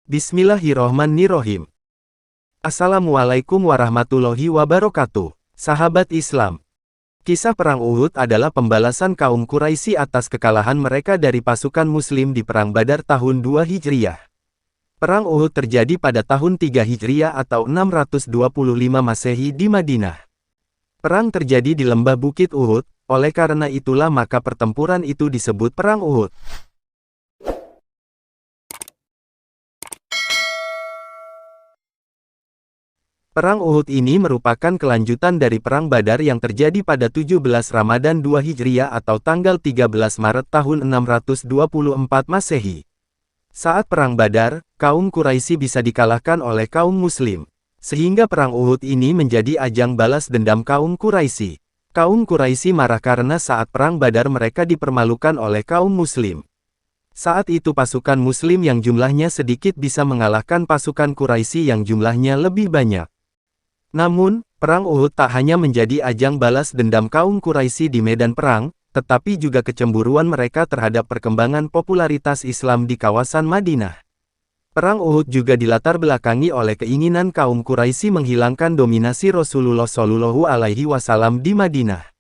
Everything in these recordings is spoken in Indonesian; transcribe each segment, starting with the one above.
Bismillahirrohmanirrohim. Assalamualaikum warahmatullahi wabarakatuh. Sahabat Islam. Kisah Perang Uhud adalah pembalasan kaum Quraisy atas kekalahan mereka dari pasukan Muslim di Perang Badar tahun 2 Hijriah. Perang Uhud terjadi pada tahun 3 Hijriah atau 625 Masehi di Madinah. Perang terjadi di lembah Bukit Uhud, oleh karena itulah maka pertempuran itu disebut Perang Uhud. Perang Uhud ini merupakan kelanjutan dari Perang Badar yang terjadi pada 17 Ramadan 2 Hijriah atau tanggal 13 Maret tahun 624 Masehi. Saat Perang Badar, kaum Quraisy bisa dikalahkan oleh kaum Muslim. Sehingga Perang Uhud ini menjadi ajang balas dendam kaum Quraisy. Kaum Quraisy marah karena saat Perang Badar mereka dipermalukan oleh kaum Muslim. Saat itu pasukan Muslim yang jumlahnya sedikit bisa mengalahkan pasukan Quraisy yang jumlahnya lebih banyak. Namun, Perang Uhud tak hanya menjadi ajang balas dendam kaum Quraisy di medan perang, tetapi juga kecemburuan mereka terhadap perkembangan popularitas Islam di kawasan Madinah. Perang Uhud juga dilatar belakangi oleh keinginan kaum Quraisy menghilangkan dominasi Rasulullah Shallallahu Alaihi Wasallam di Madinah.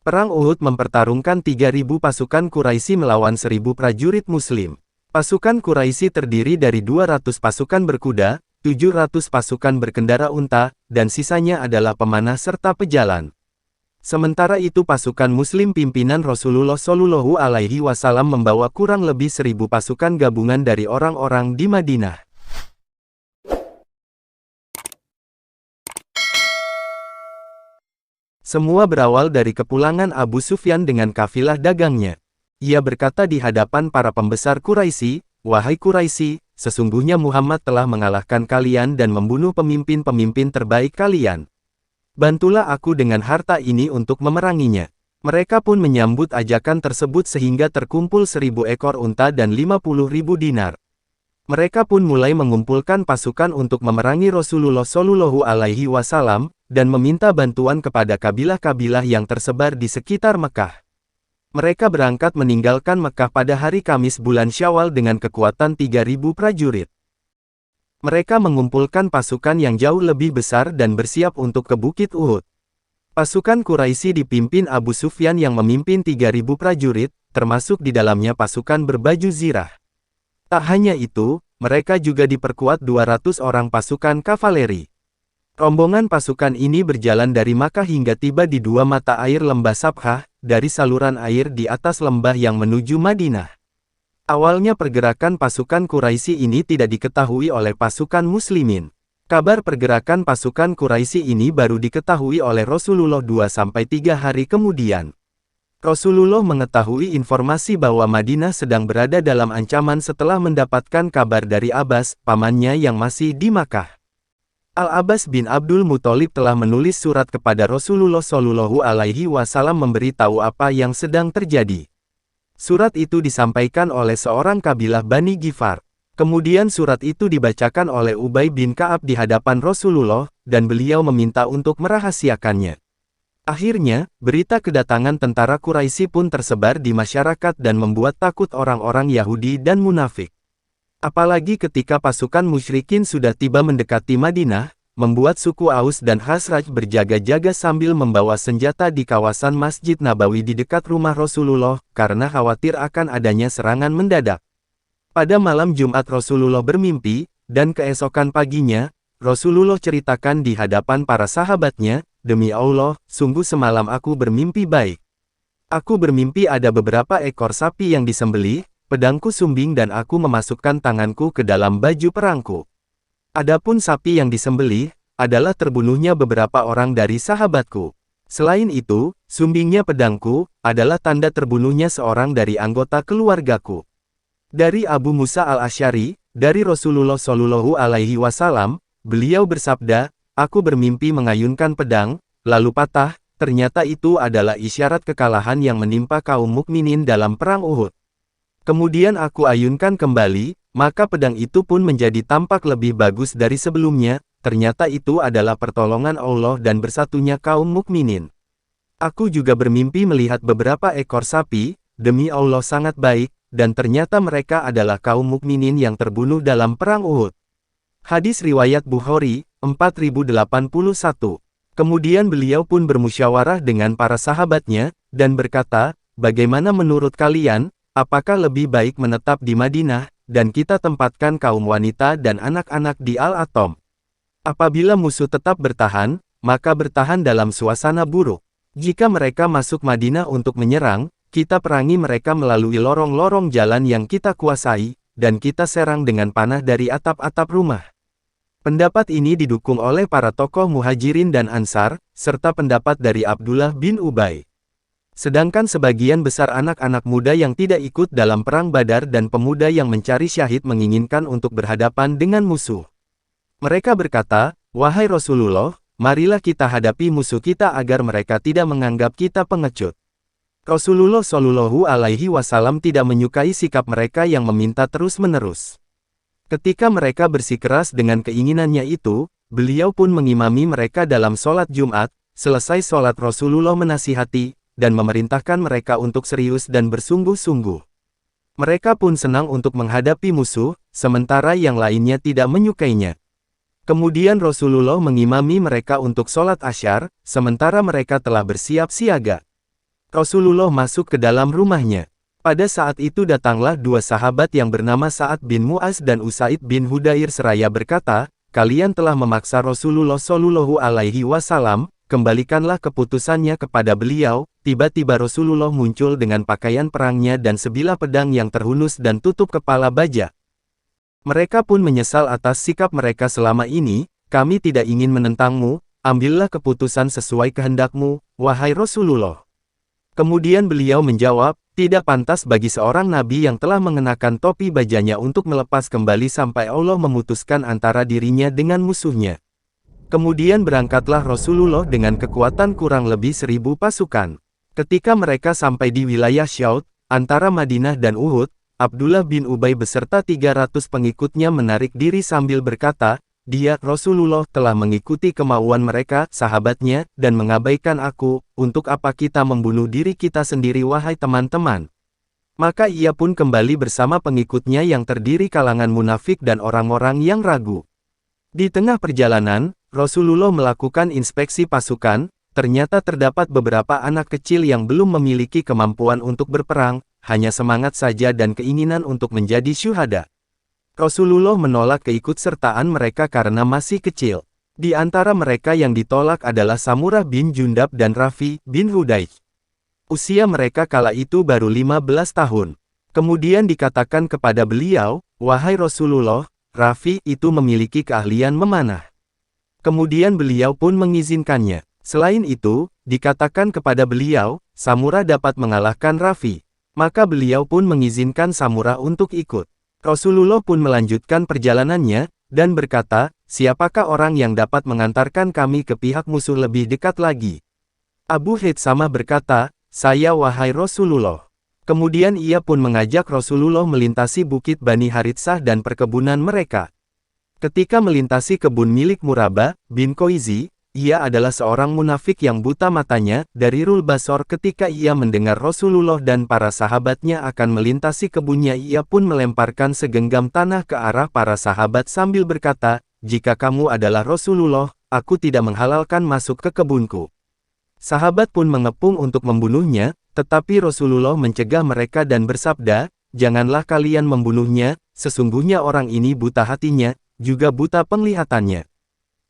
Perang Uhud mempertarungkan 3.000 pasukan Quraisy melawan 1.000 prajurit Muslim. Pasukan Quraisy terdiri dari 200 pasukan berkuda, 700 pasukan berkendara unta, dan sisanya adalah pemanah serta pejalan. Sementara itu pasukan Muslim pimpinan Rasulullah Shallallahu Alaihi Wasallam membawa kurang lebih 1.000 pasukan gabungan dari orang-orang di Madinah. Semua berawal dari kepulangan Abu Sufyan dengan kafilah dagangnya. Ia berkata di hadapan para pembesar Quraisy, "Wahai Quraisy, sesungguhnya Muhammad telah mengalahkan kalian dan membunuh pemimpin-pemimpin terbaik kalian. Bantulah aku dengan harta ini untuk memeranginya." Mereka pun menyambut ajakan tersebut sehingga terkumpul 1.000 ekor unta dan 50.000 dinar. Mereka pun mulai mengumpulkan pasukan untuk memerangi Rasulullah Shallallahu Alaihi Wasallam, dan meminta bantuan kepada kabilah-kabilah yang tersebar di sekitar Mekah. Mereka berangkat meninggalkan Mekah pada hari Kamis bulan Syawal dengan kekuatan 3.000 prajurit. Mereka mengumpulkan pasukan yang jauh lebih besar dan bersiap untuk ke Bukit Uhud. Pasukan Quraisy dipimpin Abu Sufyan yang memimpin 3.000 prajurit, termasuk di dalamnya pasukan berbaju zirah. Tak hanya itu, mereka juga diperkuat 200 orang pasukan kavaleri. Rombongan pasukan ini berjalan dari Makkah hingga tiba di dua mata air lembah Sabkhah, dari saluran air di atas lembah yang menuju Madinah. Awalnya pergerakan pasukan Quraisy ini tidak diketahui oleh pasukan Muslimin. Kabar pergerakan pasukan Quraisy ini baru diketahui oleh Rasulullah 2-3 hari kemudian. Rasulullah mengetahui informasi bahwa Madinah sedang berada dalam ancaman setelah mendapatkan kabar dari Abbas, pamannya yang masih di Makkah. Al-Abbas bin Abdul Muthalib telah menulis surat kepada Rasulullah Shallallahu Alaihi Wasallam memberitahu apa yang sedang terjadi. Surat itu disampaikan oleh seorang kabilah Bani Ghifar. Kemudian surat itu dibacakan oleh Ubay bin Ka'ab di hadapan Rasulullah, dan beliau meminta untuk merahasiakannya. Akhirnya, berita kedatangan tentara Quraisy pun tersebar di masyarakat dan membuat takut orang-orang Yahudi dan munafik. Apalagi ketika pasukan musyrikin sudah tiba mendekati Madinah, membuat suku Aus dan Khazraj berjaga-jaga sambil membawa senjata di kawasan Masjid Nabawi di dekat rumah Rasulullah, karena khawatir akan adanya serangan mendadak. Pada malam Jumat Rasulullah bermimpi, dan keesokan paginya, Rasulullah ceritakan di hadapan para sahabatnya, "Demi Allah, sungguh semalam aku bermimpi baik. Aku bermimpi ada beberapa ekor sapi yang disembelih, pedangku sumbing dan aku memasukkan tanganku ke dalam baju perangku. Adapun sapi yang disembelih, adalah terbunuhnya beberapa orang dari sahabatku. Selain itu, sumbingnya pedangku, adalah tanda terbunuhnya seorang dari anggota keluargaku." Dari Abu Musa al-Asy'ari, dari Rasulullah Shallallahu Alaihi Wasallam, beliau bersabda, "Aku bermimpi mengayunkan pedang, lalu patah, ternyata itu adalah isyarat kekalahan yang menimpa kaum mukminin dalam Perang Uhud. Kemudian aku ayunkan kembali, maka pedang itu pun menjadi tampak lebih bagus dari sebelumnya, ternyata itu adalah pertolongan Allah dan bersatunya kaum mukminin. Aku juga bermimpi melihat beberapa ekor sapi, demi Allah sangat baik, dan ternyata mereka adalah kaum mukminin yang terbunuh dalam perang Uhud. Hadis riwayat Bukhari, 4081. Kemudian beliau pun bermusyawarah dengan para sahabatnya, dan berkata, "Bagaimana menurut kalian, apakah lebih baik menetap di Madinah, dan kita tempatkan kaum wanita dan anak-anak di Al-Atom? Apabila musuh tetap bertahan, maka bertahan dalam suasana buruk. Jika mereka masuk Madinah untuk menyerang, kita perangi mereka melalui lorong-lorong jalan yang kita kuasai, dan kita serang dengan panah dari atap-atap rumah." Pendapat ini didukung oleh para tokoh Muhajirin dan Ansar, serta pendapat dari Abdullah bin Ubay. Sedangkan sebagian besar anak-anak muda yang tidak ikut dalam perang Badar dan pemuda yang mencari syahid menginginkan untuk berhadapan dengan musuh. Mereka berkata, "Wahai Rasulullah, marilah kita hadapi musuh kita agar mereka tidak menganggap kita pengecut." Rasulullah Shallallahu Alaihi Wasallam tidak menyukai sikap mereka yang meminta terus-menerus. Ketika mereka bersikeras dengan keinginannya itu, beliau pun mengimami mereka dalam sholat Jumat. Selesai sholat Rasulullah menasihati, dan memerintahkan mereka untuk serius dan bersungguh-sungguh. Mereka pun senang untuk menghadapi musuh, sementara yang lainnya tidak menyukainya. Kemudian Rasulullah mengimami mereka untuk sholat Asyar, sementara mereka telah bersiap siaga. Rasulullah masuk ke dalam rumahnya. Pada saat itu datanglah dua sahabat yang bernama Sa'ad bin Mu'az dan Usaid bin Hudair seraya berkata, "Kalian telah memaksa Rasulullah Shallallahu Alaihi Wasallam, kembalikanlah keputusannya kepada beliau." Tiba-tiba Rasulullah muncul dengan pakaian perangnya dan sebilah pedang yang terhunus dan tutup kepala baja. Mereka pun menyesal atas sikap mereka selama ini. "Kami tidak ingin menentangmu, ambillah keputusan sesuai kehendakmu, wahai Rasulullah." Kemudian beliau menjawab, "Tidak pantas bagi seorang nabi yang telah mengenakan topi bajanya untuk melepas kembali sampai Allah memutuskan antara dirinya dengan musuhnya." Kemudian berangkatlah Rasulullah dengan kekuatan kurang lebih 1000 pasukan. Ketika mereka sampai di wilayah Syaud, antara Madinah dan Uhud, Abdullah bin Ubay beserta 300 pengikutnya menarik diri sambil berkata, "Dia, Rasulullah, telah mengikuti kemauan mereka, sahabatnya, dan mengabaikan aku. Untuk apa kita membunuh diri kita sendiri wahai teman-teman?" Maka ia pun kembali bersama pengikutnya yang terdiri kalangan munafik dan orang-orang yang ragu. Di tengah perjalanan, Rasulullah melakukan inspeksi pasukan. Ternyata terdapat beberapa anak kecil yang belum memiliki kemampuan untuk berperang, hanya semangat saja dan keinginan untuk menjadi syuhada. Rasulullah menolak keikutsertaan mereka karena masih kecil. Di antara mereka yang ditolak adalah Samurah bin Jundab dan Rafi bin Hudayj. Usia mereka kala itu baru 15 tahun. Kemudian dikatakan kepada beliau, "Wahai Rasulullah, Rafi itu memiliki keahlian memanah." Kemudian beliau pun mengizinkannya. Selain itu, dikatakan kepada beliau, Samurah dapat mengalahkan Rafi. Maka beliau pun mengizinkan Samurah untuk ikut. Rasulullah pun melanjutkan perjalanannya, dan berkata, "Siapakah orang yang dapat mengantarkan kami ke pihak musuh lebih dekat lagi?" Abu Hidsamah berkata, "Saya wahai Rasulullah." Kemudian ia pun mengajak Rasulullah melintasi bukit Bani Haritsah dan perkebunan mereka. Ketika melintasi kebun milik Murabah bin Koizi, ia adalah seorang munafik yang buta matanya, dari Rul Basor. Ketika ia mendengar Rasulullah dan para sahabatnya akan melintasi kebunnya, ia pun melemparkan segenggam tanah ke arah para sahabat sambil berkata, "Jika kamu adalah Rasulullah, aku tidak menghalalkan masuk ke kebunku." Sahabat pun mengepung untuk membunuhnya, tetapi Rasulullah mencegah mereka dan bersabda, "Janganlah kalian membunuhnya, sesungguhnya orang ini buta hatinya, juga buta penglihatannya."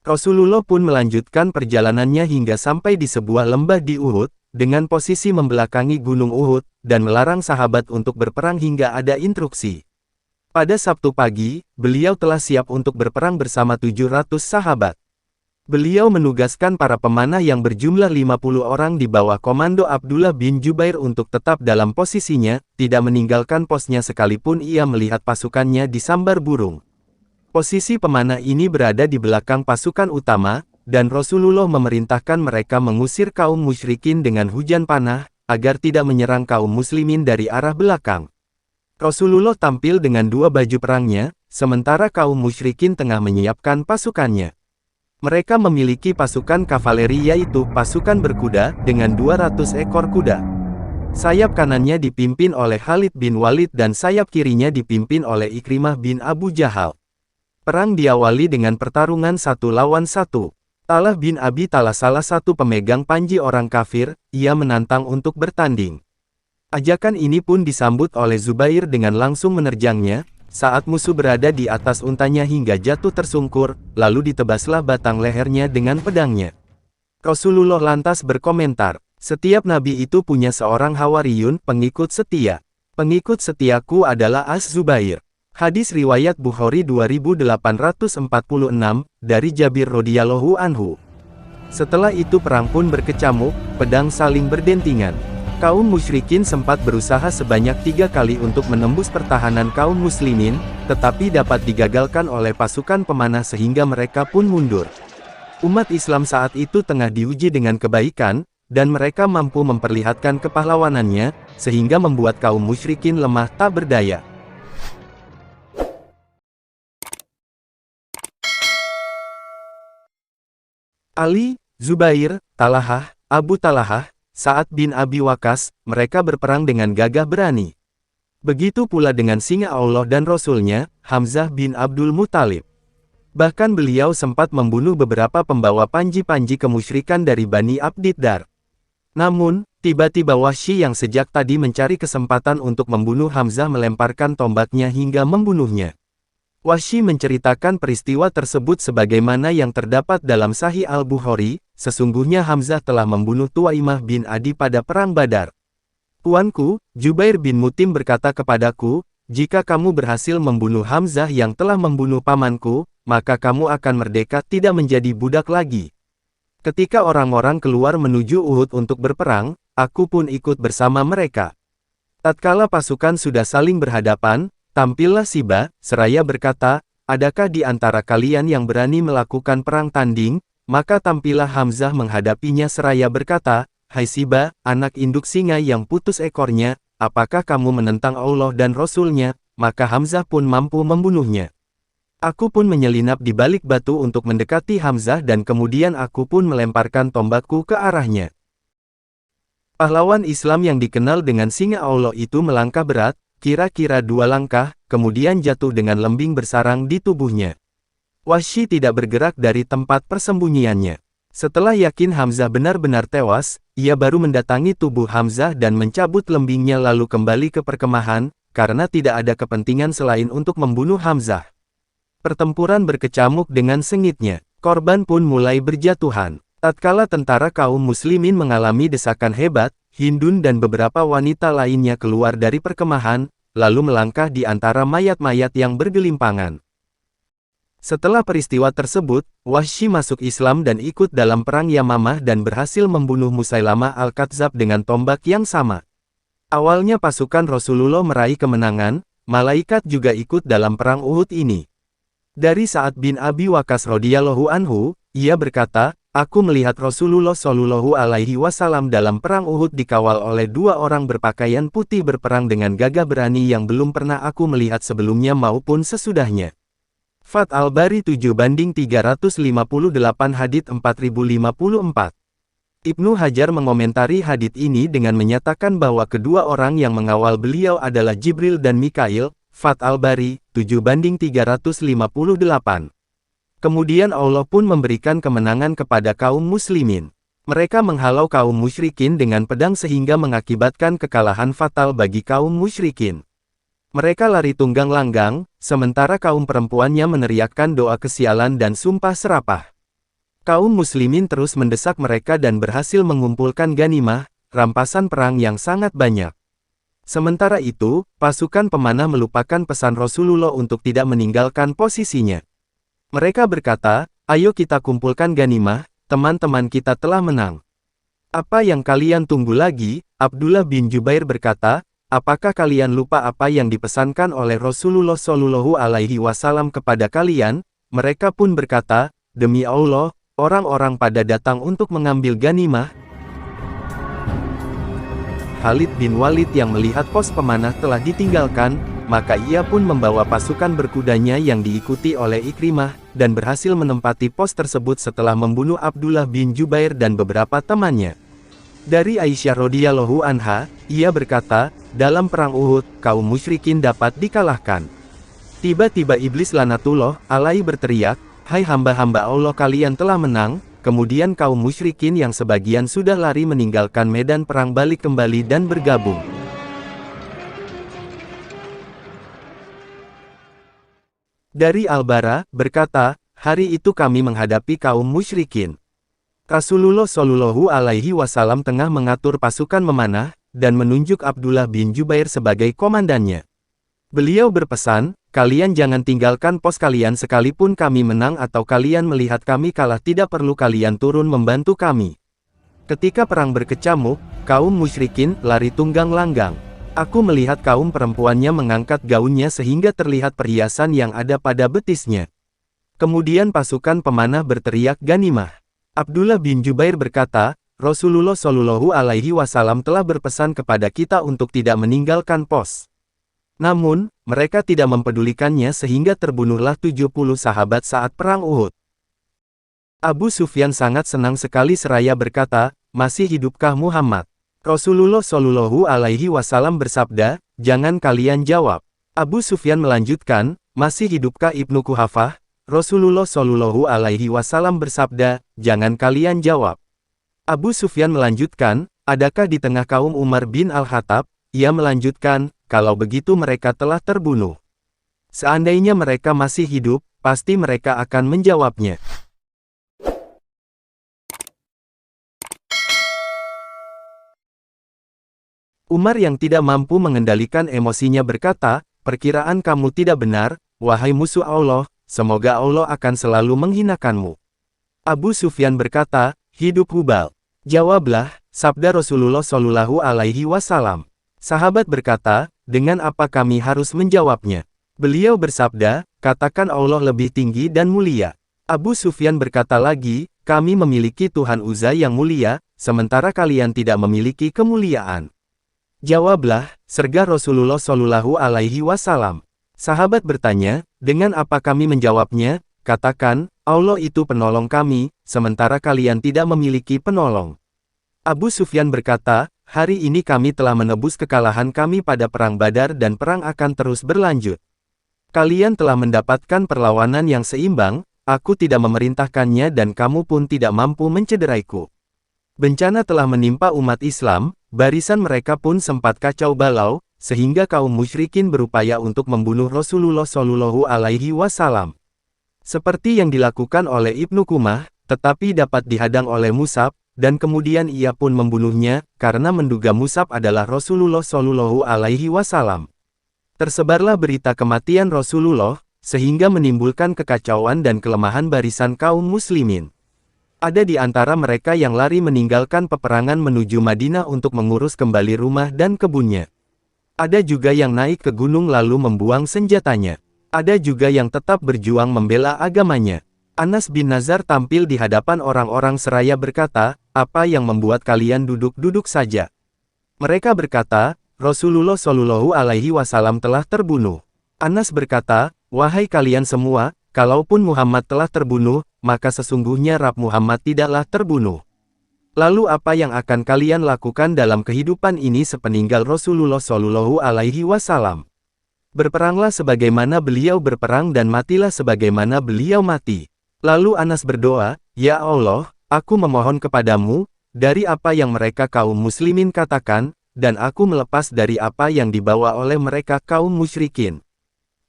Rasulullah pun melanjutkan perjalanannya hingga sampai di sebuah lembah di Uhud, dengan posisi membelakangi gunung Uhud, dan melarang sahabat untuk berperang hingga ada instruksi. Pada Sabtu pagi, beliau telah siap untuk berperang bersama 700 sahabat. Beliau menugaskan para pemanah yang berjumlah 50 orang di bawah komando Abdullah bin Jubair untuk tetap dalam posisinya, tidak meninggalkan posnya sekalipun ia melihat pasukannya disambar burung. Posisi pemanah ini berada di belakang pasukan utama, dan Rasulullah memerintahkan mereka mengusir kaum musyrikin dengan hujan panah, agar tidak menyerang kaum muslimin dari arah belakang. Rasulullah tampil dengan dua baju perangnya, sementara kaum musyrikin tengah menyiapkan pasukannya. Mereka memiliki pasukan kavaleri yaitu pasukan berkuda, dengan 200 ekor kuda. Sayap kanannya dipimpin oleh Khalid bin Walid dan sayap kirinya dipimpin oleh Ikrimah bin Abu Jahal. Perang diawali dengan pertarungan 1 lawan 1. Talah bin Abi Talah salah satu pemegang panji orang kafir, ia menantang untuk bertanding. Ajakan ini pun disambut oleh Zubair dengan langsung menerjangnya, saat musuh berada di atas untanya hingga jatuh tersungkur, lalu ditebaslah batang lehernya dengan pedangnya. Rasulullah lantas berkomentar, setiap nabi itu punya seorang hawariyun, pengikut setia. Pengikut setiaku adalah Az-Zubair. Hadis riwayat Bukhari 2846, dari Jabir radhiyallahu anhu. Setelah itu perang pun berkecamuk, pedang saling berdentingan. Kaum musyrikin sempat berusaha sebanyak 3 kali untuk menembus pertahanan kaum muslimin, tetapi dapat digagalkan oleh pasukan pemanah sehingga mereka pun mundur. Umat Islam saat itu tengah diuji dengan kebaikan, dan mereka mampu memperlihatkan kepahlawanannya, sehingga membuat kaum musyrikin lemah tak berdaya. Ali, Zubair, Talhah, Abu Talhah, Sa'ad bin Abi Waqqas, mereka berperang dengan gagah berani. Begitu pula dengan singa Allah dan Rasulnya, Hamzah bin Abdul Muthalib. Bahkan beliau sempat membunuh beberapa pembawa panji-panji kemusyrikan dari Bani Abdiddar. Namun, tiba-tiba Wahsy yang sejak tadi mencari kesempatan untuk membunuh Hamzah melemparkan tombaknya hingga membunuhnya. Wahsy menceritakan peristiwa tersebut sebagaimana yang terdapat dalam Sahih Al-Bukhari, sesungguhnya Hamzah telah membunuh Tuwaimah bin Adi pada perang Badar. Tuanku, Jubair bin Mut'im berkata kepadaku, jika kamu berhasil membunuh Hamzah yang telah membunuh pamanku, maka kamu akan merdeka tidak menjadi budak lagi. Ketika orang-orang keluar menuju Uhud untuk berperang, aku pun ikut bersama mereka. Tatkala pasukan sudah saling berhadapan, tampillah Siba, seraya berkata, adakah di antara kalian yang berani melakukan perang tanding? Maka tampillah Hamzah menghadapinya seraya berkata, hai Siba, anak induk singa yang putus ekornya, apakah kamu menentang Allah dan Rasul-Nya? Maka Hamzah pun mampu membunuhnya. Aku pun menyelinap di balik batu untuk mendekati Hamzah dan kemudian aku pun melemparkan tombakku ke arahnya. Pahlawan Islam yang dikenal dengan singa Allah itu melangkah berat, kira-kira 2 langkah, kemudian jatuh dengan lembing bersarang di tubuhnya. Wahsy tidak bergerak dari tempat persembunyiannya. Setelah yakin Hamzah benar-benar tewas, ia baru mendatangi tubuh Hamzah dan mencabut lembingnya lalu kembali ke perkemahan, karena tidak ada kepentingan selain untuk membunuh Hamzah. Pertempuran berkecamuk dengan sengitnya, korban pun mulai berjatuhan. Tatkala tentara kaum muslimin mengalami desakan hebat, Hindun dan beberapa wanita lainnya keluar dari perkemahan, lalu melangkah di antara mayat-mayat yang bergelimpangan. Setelah peristiwa tersebut, Wahsy masuk Islam dan ikut dalam perang Yamamah dan berhasil membunuh Musailamah Al-Kadzdzab dengan tombak yang sama. Awalnya pasukan Rasulullah meraih kemenangan, malaikat juga ikut dalam perang Uhud ini. Dari Sa'ad bin Abi Waqqas radhiyallahu anhu, ia berkata, aku melihat Rasulullah Shallallahu alaihi wasallam dalam perang Uhud dikawal oleh 2 orang berpakaian putih berperang dengan gagah berani yang belum pernah aku melihat sebelumnya maupun sesudahnya. Fath Al-Bari 7/358 hadits 4054. Ibnu Hajar mengomentari hadits ini dengan menyatakan bahwa kedua orang yang mengawal beliau adalah Jibril dan Mikail. Fath Al-Bari 7/358. Kemudian Allah pun memberikan kemenangan kepada kaum muslimin. Mereka menghalau kaum musyrikin dengan pedang sehingga mengakibatkan kekalahan fatal bagi kaum musyrikin. Mereka lari tunggang langgang, sementara kaum perempuannya meneriakkan doa kesialan dan sumpah serapah. Kaum muslimin terus mendesak mereka dan berhasil mengumpulkan ganimah, rampasan perang yang sangat banyak. Sementara itu, pasukan pemanah melupakan pesan Rasulullah untuk tidak meninggalkan posisinya. Mereka berkata, ayo kita kumpulkan ganimah, teman-teman kita telah menang. Apa yang kalian tunggu lagi? Abdullah bin Jubair berkata, apakah kalian lupa apa yang dipesankan oleh Rasulullah Shallallahu alaihi wasallam kepada kalian? Mereka pun berkata, demi Allah, orang-orang pada datang untuk mengambil ganimah. Khalid bin Walid yang melihat pos pemanah telah ditinggalkan, maka ia pun membawa pasukan berkudanya yang diikuti oleh Ikrimah, dan berhasil menempati pos tersebut setelah membunuh Abdullah bin Jubair dan beberapa temannya. Dari Aisyah radhiyallahu anha, Ia berkata, dalam perang Uhud, kaum musyrikin dapat dikalahkan. Tiba-tiba iblis Lanatullah alaihi berteriak, hai hamba-hamba Allah, kalian telah menang. Kemudian kaum musyrikin yang sebagian sudah lari meninggalkan medan perang balik kembali dan bergabung. Dari Al-Bara, berkata, hari itu kami menghadapi kaum musyrikin. Rasulullah Shallallahu Alaihi Wasallam tengah mengatur pasukan memanah, dan menunjuk Abdullah bin Jubair sebagai komandannya. Beliau berpesan, kalian jangan tinggalkan pos kalian sekalipun kami menang atau kalian melihat kami kalah, tidak perlu kalian turun membantu kami. Ketika perang berkecamuk, kaum musyrikin lari tunggang langgang. Aku melihat kaum perempuannya mengangkat gaunnya sehingga terlihat perhiasan yang ada pada betisnya. Kemudian pasukan pemanah berteriak ganimah. Abdullah bin Jubair berkata, Rasulullah Shallallahu Alaihi Wasallam telah berpesan kepada kita untuk tidak meninggalkan pos. Namun, mereka tidak mempedulikannya sehingga terbunuhlah 70 sahabat saat perang Uhud. Abu Sufyan sangat senang sekali seraya berkata, masih hidupkah Muhammad? Rasulullah Shallallahu Alaihi Wasallam bersabda, jangan kalian jawab. Abu Sufyan melanjutkan, masih hidupkah Ibnu Quhafah? Rasulullah Shallallahu Alaihi Wasallam bersabda, jangan kalian jawab. Abu Sufyan melanjutkan, adakah di tengah kaum Umar bin Al-Khattab? Ia melanjutkan, kalau begitu mereka telah terbunuh. Seandainya mereka masih hidup, pasti mereka akan menjawabnya. Umar yang tidak mampu mengendalikan emosinya berkata, perkiraan kamu tidak benar, wahai musuh Allah, semoga Allah akan selalu menghinakanmu. Abu Sufyan berkata, hidup Hubal. Jawablah, sabda Rasulullah Shallallahu Alaihi Wasallam. Sahabat berkata, dengan apa kami harus menjawabnya? Beliau bersabda, katakan Allah lebih tinggi dan mulia. Abu Sufyan berkata lagi, kami memiliki Tuhan Uzza yang mulia, sementara kalian tidak memiliki kemuliaan. Jawablah, sergah Rasulullah Shallallahu Alaihi Wasallam. Sahabat bertanya, dengan apa kami menjawabnya? Katakan, Allah itu penolong kami, sementara kalian tidak memiliki penolong. Abu Sufyan berkata, hari ini kami telah menebus kekalahan kami pada perang Badar dan perang akan terus berlanjut. Kalian telah mendapatkan perlawanan yang seimbang, aku tidak memerintahkannya dan kamu pun tidak mampu mencederaiku. Bencana telah menimpa umat Islam, barisan mereka pun sempat kacau balau, sehingga kaum musyrikin berupaya untuk membunuh Rasulullah Shallallahu Alaihi Wasallam. Seperti yang dilakukan oleh Ibnu Qumah, tetapi dapat dihadang oleh Mus'ab, dan kemudian ia pun membunuhnya, karena menduga Mus'ab adalah Rasulullah Shallallahu Alaihi Wasallam. Tersebarlah berita kematian Rasulullah, sehingga menimbulkan kekacauan dan kelemahan barisan kaum muslimin. Ada di antara mereka yang lari meninggalkan peperangan menuju Madinah untuk mengurus kembali rumah dan kebunnya. Ada juga yang naik ke gunung lalu membuang senjatanya. Ada juga yang tetap berjuang membela agamanya. Anas bin Nazar tampil di hadapan orang-orang seraya berkata, apa yang membuat kalian duduk-duduk saja? Mereka berkata, Rasulullah Shallallahu Alaihi Wasallam telah terbunuh. Anas berkata, wahai kalian semua, kalaupun Muhammad telah terbunuh, maka sesungguhnya Rabb Muhammad tidaklah terbunuh. Lalu apa yang akan kalian lakukan dalam kehidupan ini sepeninggal Rasulullah Shallallahu Alaihi Wasallam? Berperanglah sebagaimana beliau berperang dan matilah sebagaimana beliau mati. Lalu Anas berdoa, ya Allah, aku memohon kepadamu, dari apa yang mereka kaum muslimin katakan, dan aku melepas dari apa yang dibawa oleh mereka kaum musyrikin.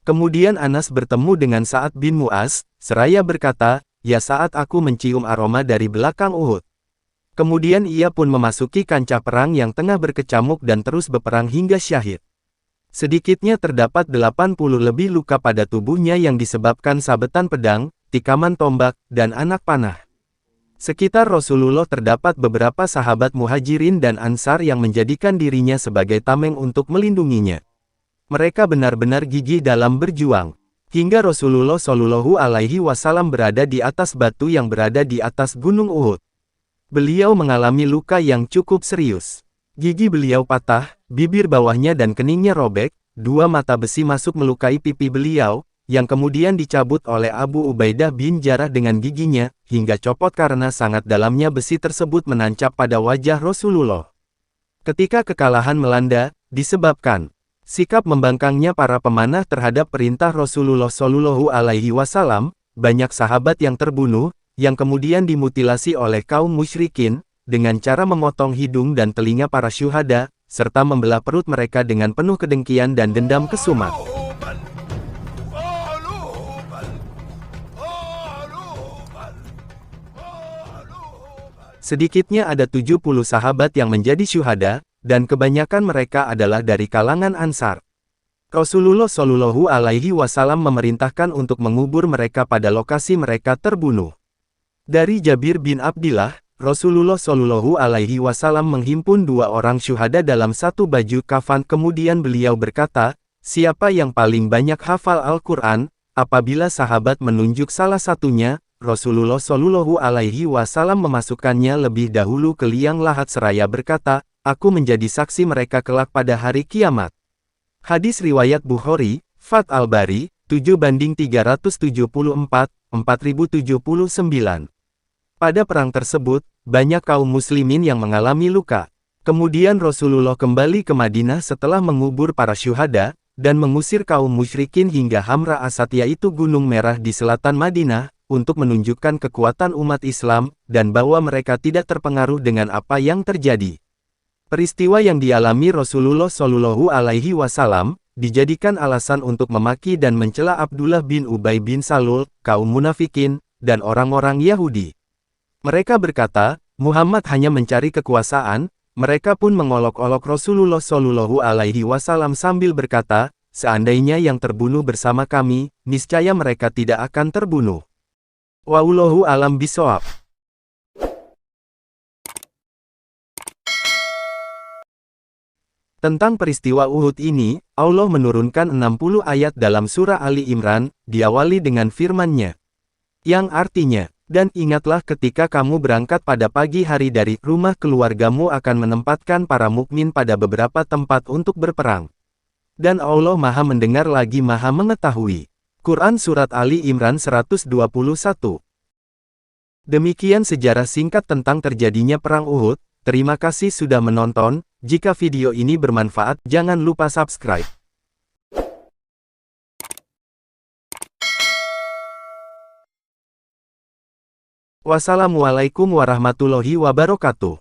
Kemudian Anas bertemu dengan Sa'ad bin Mu'az, seraya berkata, ya saat aku mencium aroma dari belakang Uhud. Kemudian ia pun memasuki kancah perang yang tengah berkecamuk dan terus berperang hingga syahid. Sedikitnya terdapat 80 lebih luka pada tubuhnya yang disebabkan sabetan pedang, tikaman tombak, dan anak panah. Sekitar Rasulullah terdapat beberapa sahabat muhajirin dan ansar yang menjadikan dirinya sebagai tameng untuk melindunginya. Mereka benar-benar gigih dalam berjuang. Hingga Rasulullah Shallallahu Alaihi Wasallam berada di atas batu yang berada di atas gunung Uhud. Beliau mengalami luka yang cukup serius. Gigi beliau patah, bibir bawahnya dan keningnya robek, dua mata besi masuk melukai pipi beliau, yang kemudian dicabut oleh Abu Ubaidah bin Jarrah dengan giginya, hingga copot karena sangat dalamnya besi tersebut menancap pada wajah Rasulullah. Ketika kekalahan melanda, disebabkan sikap membangkangnya para pemanah terhadap perintah Rasulullah Shallallahu Alaihi Wasallam, banyak sahabat yang terbunuh, yang kemudian dimutilasi oleh kaum musyrikin, dengan cara memotong hidung dan telinga para syuhada, serta membelah perut mereka dengan penuh kedengkian dan dendam kesumat. Sedikitnya ada 70 sahabat yang menjadi syuhada, dan kebanyakan mereka adalah dari kalangan Ansar. Rasulullah Shallallahu Alaihi Wasallam memerintahkan untuk mengubur mereka pada lokasi mereka terbunuh. Dari Jabir bin Abdillah, Rasulullah Shallallahu Alaihi Wasallam menghimpun 2 orang syuhada dalam satu baju kafan, kemudian beliau berkata, siapa yang paling banyak hafal Al-Quran? Apabila sahabat menunjuk salah satunya, Rasulullah Shallallahu Alaihi Wasallam memasukkannya lebih dahulu ke liang lahat seraya berkata, aku menjadi saksi mereka kelak pada hari kiamat. Hadis riwayat Bukhari, Fath Al-Bari, 7/374, 4079. Pada perang tersebut, banyak kaum muslimin yang mengalami luka. Kemudian Rasulullah kembali ke Madinah setelah mengubur para syuhada, dan mengusir kaum musyrikin hingga Hamra Asad, yaitu Gunung Merah di selatan Madinah, untuk menunjukkan kekuatan umat Islam, dan bahwa mereka tidak terpengaruh dengan apa yang terjadi. Peristiwa yang dialami Rasulullah Shallallahu Alaihi Wasallam, dijadikan alasan untuk memaki dan mencela Abdullah bin Ubay bin Salul, kaum munafikin, dan orang-orang Yahudi. Mereka berkata, Muhammad hanya mencari kekuasaan. Mereka pun mengolok-olok Rasulullah Shallallahu Alaihi Wasallam sambil berkata, seandainya yang terbunuh bersama kami, niscaya mereka tidak akan terbunuh. Wallahu a'lam bishawab. Tentang peristiwa Uhud ini, Allah menurunkan 60 ayat dalam surah Ali Imran, diawali dengan firman-Nya, yang artinya, dan ingatlah ketika kamu berangkat pada pagi hari dari rumah keluargamu akan menempatkan para mukmin pada beberapa tempat untuk berperang. Dan Allah Maha mendengar lagi Maha mengetahui. Quran Surat Ali Imran 121. Demikian sejarah singkat tentang terjadinya Perang Uhud. Terima kasih sudah menonton. Jika video ini bermanfaat, jangan lupa subscribe. Wassalamualaikum warahmatullahi wabarakatuh.